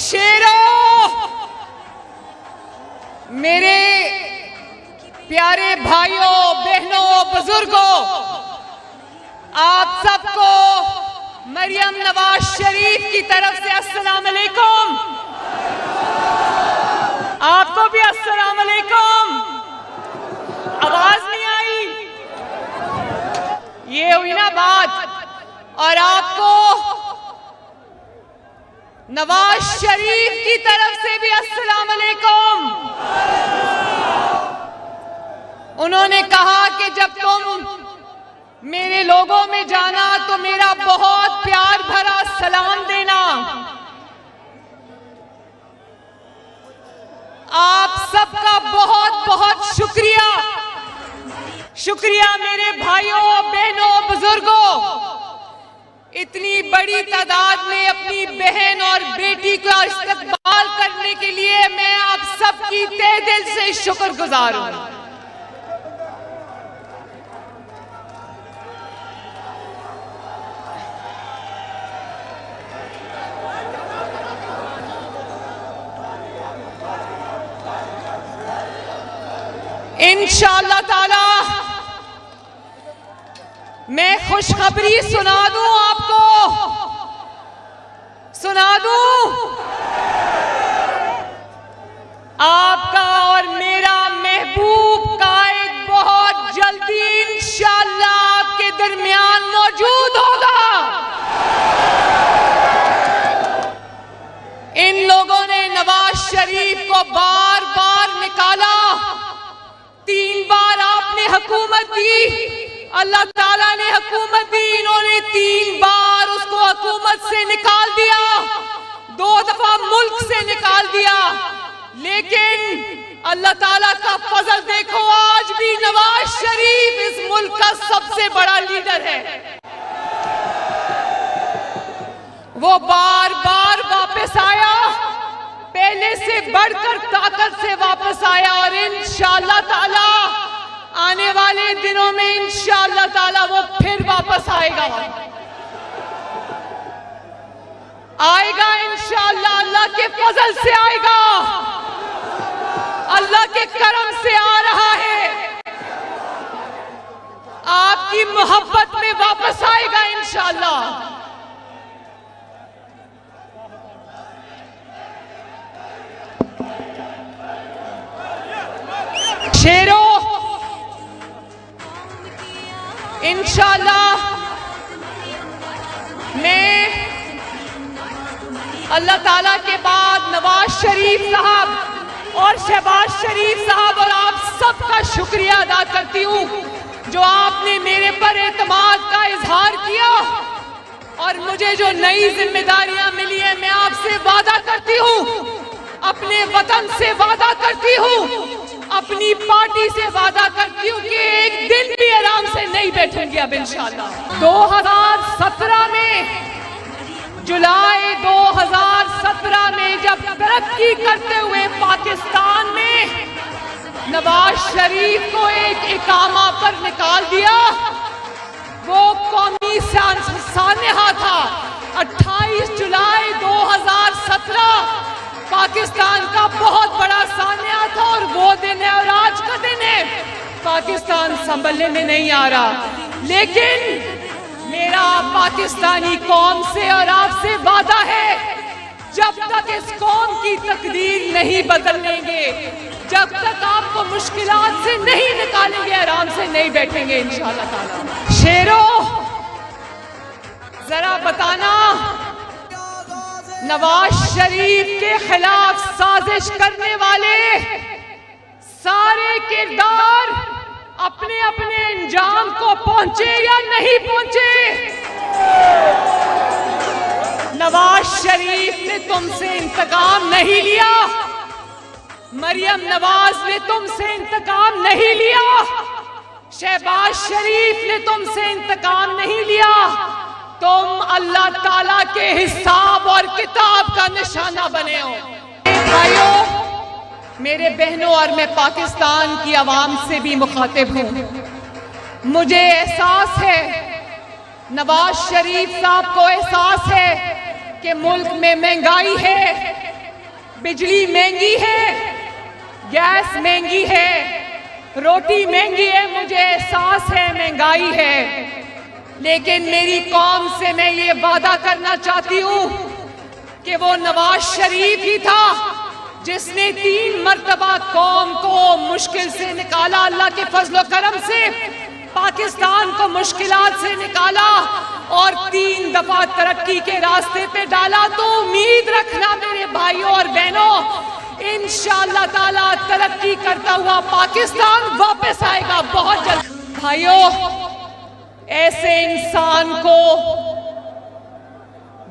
शेरों, मेरे प्यारे भाइयों, बहनों, बुजुर्गों, आप सबको मरियम नवाज शरीफ की तरफ से अस्सलाम अलैकुम। आपको भी अस्सलाम अलैकुम। आवाज नहीं आई? ये हुई ना बात। और आपको नवाज शरीफ की तरफ से भी अस्सलाम अलैकुम। उन्होंने कहा कि जब तुम मेरे लोगों में जाना तो मेरा बहुत प्यार भरा सलाम देना। आप सबका बहुत बहुत शुक्रिया। शुक्रिया मेरे भाइयों, बहनों, बुजुर्गों। इतनी बड़ी तादाद में अपनी बहन और बेटी का इस्तकबाल करने के लिए मैं आप सबकी तहे दिल से शुक्रगुजार हूं। इंशाअल्लाह ताला मैं खुशखबरी सुना दूं आपको, सुना दूं। आपका और मेरा महबूब कायद बहुत जल्दी इंशाअल्लाह आपके दरमियान मौजूद होगा। इन लोगों ने नवाज शरीफ को बार बार निकाला। 3 बार आपने हुकूमत दी, अल्लाह ताला ने हुकूमत दी, इन्होंने 3 बार उसको हुकूमत से निकाल दिया, 2 दफा मुल्क से निकाल दिया। लेकिन अल्लाह ताला का फजल देखो, आज भी नवाज शरीफ इस मुल्क का सबसे बड़ा लीडर है। वो बार बार वापस आया, पहले से बढ़कर ताकत से वापस आया। और इंशाअल्लाह ताला आने वाले दिनों में इंशाअल्लाह ताला वो फिर वापस आएगा, आएगा इंशाअल्लाह। अल्लाह के फजल से आएगा, अल्लाह के करम से आ रहा है। आपकी मोहब्बत में वापस आएगा इंशाअल्लाह। शेरों, इंशाअल्लाह मैं अल्लाह ताला के बाद नवाज शरीफ साहब और शहबाज शरीफ साहब और आप सबका शुक्रिया अदा करती हूँ, जो आपने मेरे पर एतमाद का इजहार किया और मुझे जो नई जिम्मेदारियां मिली है। मैं आपसे वादा करती हूँ, अपने वतन से वादा करती हूँ, अपनी पार्टी से वादा करती हूँ कि एक दिन भी आराम से नहीं बैठूंगी अब इंशाअल्लाह। 2017 में, जुलाई 2017 में जब तरक्की करते हुए पाकिस्तान में नवाज शरीफ को एक इकामा पर निकाल दिया, वो कौमी सानहा था। 28 जुलाई 2017 पाकिस्तान का बहुत बड़ा सान्या था और वो दिन है और आज का दिन है। पाकिस्तान संभलने में नहीं आ रहा, लेकिन मेरा पाकिस्तानी कौम से और आपसे वादा है, जब तक इस कौम की तकदीर नहीं बदल लेंगे, जब तक आपको मुश्किलात से नहीं निकालेंगे, आराम से नहीं बैठेंगे इंशाअल्लाह ताला। शेरों, जरा बताना, नवाज शरीफ के खिलाफ साजिश करने वाले सारे किरदार अपने अपने अंजाम को पहुंचे या नहीं पहुंचे? नवाज शरीफ ने तुमसे इंतकाम नहीं लिया, मरियम नवाज ने तुमसे इंतकाम नहीं लिया, शहबाज शरीफ ने तुमसे इंतकाम नहीं लिया। तुम अल्लाह ताला के हिसाब और किताब का निशाना बने हो। भाइयों, मेरे बहनों, और मैं पाकिस्तान की आवाम से भी मुखातिब हूँ। मुझे एहसास है, नवाज शरीफ साहब को एहसास है कि मुल्क में महंगाई है, बिजली महंगी है, गैस महंगी है, रोटी महंगी है, मुझे एहसास है महंगाई है, लेकिन मेरी कौम से मैं ये वादा करना चाहती हूँ कि वो नवाज शरीफ ही था जिसने 3 मर्तबा कौम को मुश्किल से निकाला, अल्लाह के फजल करम से पाकिस्तान को मुश्किलात से निकाला और 3 दफा तरक्की के रास्ते पे डाला। तो उम्मीद रखना मेरे भाइयों और बहनों, इंशाअल्लाह ताला तरक्की करता हुआ पाकिस्तान वापस आएगा बहुत जल्द। भाइयों, ऐसे इंसान को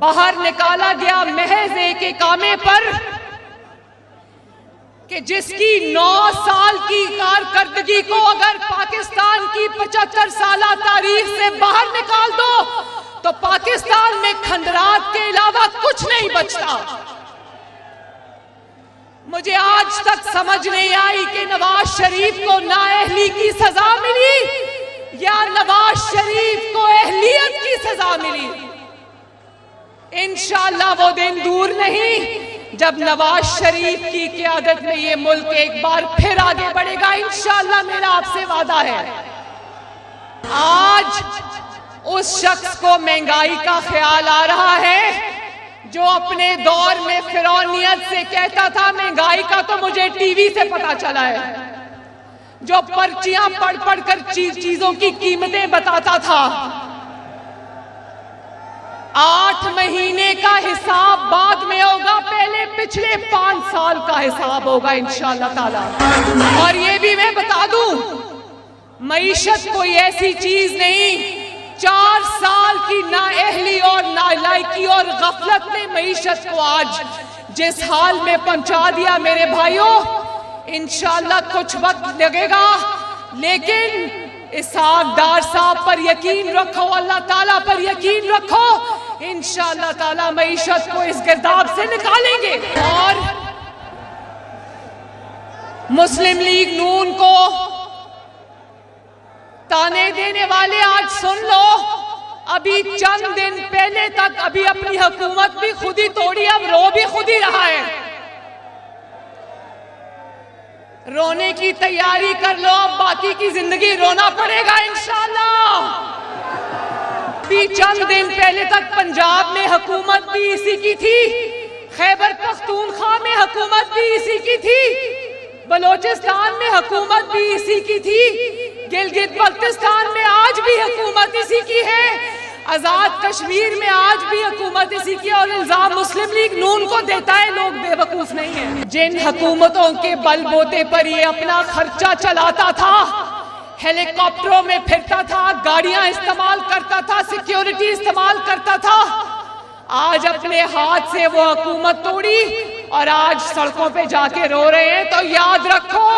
बाहर निकाला गया महज एक कामे पर कि जिसकी 9 साल की कारकर्दगी को अगर पाकिस्तान की 75 साला तारीख से बाहर निकाल दो तो पाकिस्तान में खंडरात के अलावा कुछ नहीं बचता। मुझे आज तक समझ नहीं आई कि नवाज शरीफ को नाअहली की सजा मिली या नवाज शरीफ को अहलियत की सजा मिली। इंशाअल्लाह वो दिन दूर नहीं जब नवाज शरीफ की क़यादत में ये मुल्क एक बार फिर आगे बढ़ेगा। इंशाअल्लाह मेरा आपसे वादा है। आज उस शख्स को महंगाई का ख्याल आ रहा है जो अपने दौर में फिरौनियत से कहता था महंगाई का तो मुझे टीवी से पता चला है, जो पर्चियां पढ़ पढ़ कर चीजों की कीमतें बताता था। 8 महीने का हिसाब बाद में होगा, पहले पिछले 5 साल का हिसाब होगा इंशाअल्लाह ताला। और ये भी मैं बता दूं, मईशत कोई ऐसी चीज नहीं, 4 साल की नाअहली और नालायकी और गफलत ने मईशत को आज जिस हाल में पहुंचा दिया मेरे भाइयों, इंशाअल्लाह कुछ वक्त लगेगा, लेकिन इसहाकडार साहब पर यकीन रखो, अल्लाह ताला पर यकीन रखो, इंशाअल्लाह ताला मईशत को इस गिरदाब से निकालेंगे। और मुस्लिम लीग नून को ताने देने वाले आज सुन लो, अभी चंद दिन पहले तक अभी अपनी हुकूमत भी खुद ही तोड़ी, अब रो भी खुद ही रहा है। रोने की तैयारी कर लो, अब बाकी की जिंदगी रोना पड़ेगा इंशाअल्लाह। भी चंद दिन पहले तक पंजाब में हुकूमत भी इसी की थी, खैबर पख्तूनख्वा में हुकूमत भी इसी की थी, बलोचिस्तान में हुकूमत भी इसी की थी, गिलगित बल्तिस्तान में आज भी हुकूमत इसी की है, आजाद कश्मीर में आज भी हुकूमत इसी की। और इल्जाम मुस्लिम लीग नून को देता है, लोग बेवकूफ नहीं है। जिन हुकूमतों के बलबूते पर ये अपना खर्चा चलाता था, हेलीकॉप्टरों में फिरता था, गाड़ियां इस्तेमाल करता था, सिक्योरिटी इस्तेमाल करता था, आज अपने हाथ से वो हुकूमत तोड़ी और आज सड़कों पे जाके रो रहे हैं। तो याद रखो,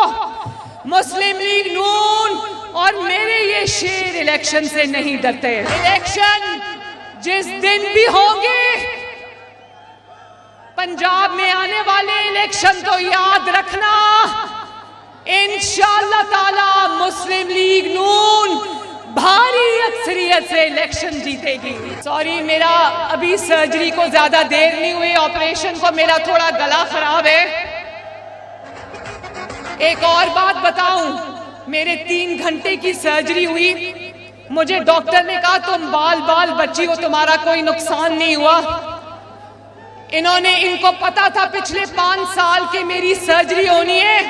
मुस्लिम लीग नून और मेरे ये शेर इलेक्शन से नहीं डरते। इलेक्शन जिस दिन भी होंगे, पंजाब में आने वाले इलेक्शन तो याद रखना, इंशाअल्लाह ताला मुस्लिम लीग नून भारी अक्सरियत से इलेक्शन जीतेगी। सॉरी, मेरा अभी सर्जरी को ज्यादा देर नहीं हुई, ऑपरेशन को मेरा थोड़ा गला खराब है। एक और बात बताऊं, मेरे 3 घंटे की सर्जरी हुई, मुझे डॉक्टर ने कहा तुम बाल बची हो, तुम्हारा कोई नुकसान नहीं हुआ। इनको पता था पिछले 5 साल की मेरी सर्जरी होनी है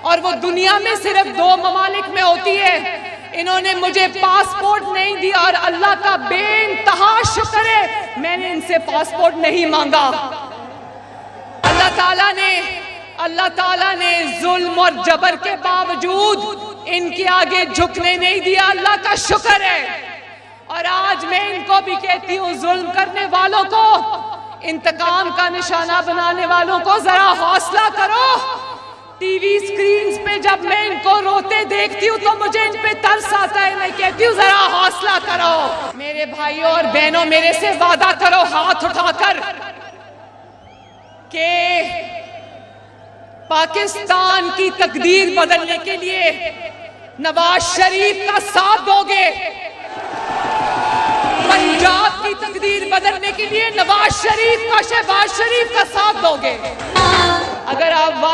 और वो दुनिया में सिर्फ 2 ममालिक में होती है। इन्होंने मुझे पासपोर्ट नहीं दिया और अल्लाह का बेइंतहा शुक्र है मैंने इनसे पासपोर्ट नहीं मांगा। अल्लाह ताला ने जुल्म और जबर के बावजूद इनके आगे झुकने नहीं दिया, अल्लाह का शुक्र है। और आज मैं इनको भी कहती हूँ, जुल्म करने वालों को, इंतकाम का निशाना बनाने वालों को जरा हौसला करो। टीवी स्क्रीन पे जब मैं इनको रोते देखती हूँ तो मुझे इन पे तरस आता है, मैं कहती हूँ जरा हौसला करो। मेरे भाइयों और बहनों, मेरे से वादा करो हाथ उठाकर कि पाकिस्तान की तकदीर बदलने के लिए नवाज शरीफ का साथ दोगे, पंजाब की तकदीर बदलने के लिए नवाज शरीफ का, शहबाज शरीफ का साथ दोगे।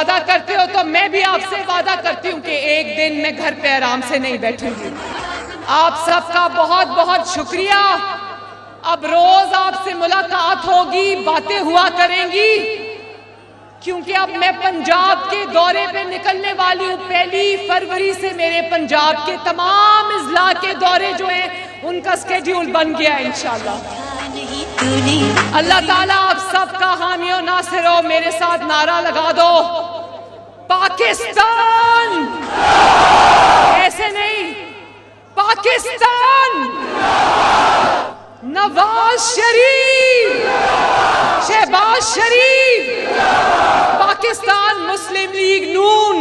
वादा करते हो तो मैं भी आपसे वादा करती हूँ कि एक दिन मैं घर पे आराम से नहीं बैठूंगी। आप सबका बहुत बहुत शुक्रिया। अब रोज आपसे मुलाकात होगी, बातें हुआ करेंगी, क्योंकि अब मैं पंजाब के दौरे पे निकलने वाली हूँ। 1 फरवरी से मेरे पंजाब के तमाम इजला के दौरे जो हैं उनका स्केड्यूल बन गया है इंशाल्लाह। अल्लाह ताला आप सबका हामी और नासिर हो। मेरे साथ नारा लगा दो, पाकिस्तान, ऐसे नहीं, पाकिस्तान, नवाज शरीफ, शहबाज शरीफ, पाकिस्तान मुस्लिम लीग नून।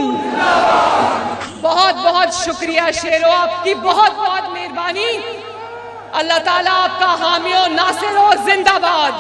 बहुत बहुत शुक्रिया शेरो, आपकी बहुत बहुत मेहरबानी। अल्लाह ताला आपका हामी और नासिर हो। जिंदाबाद।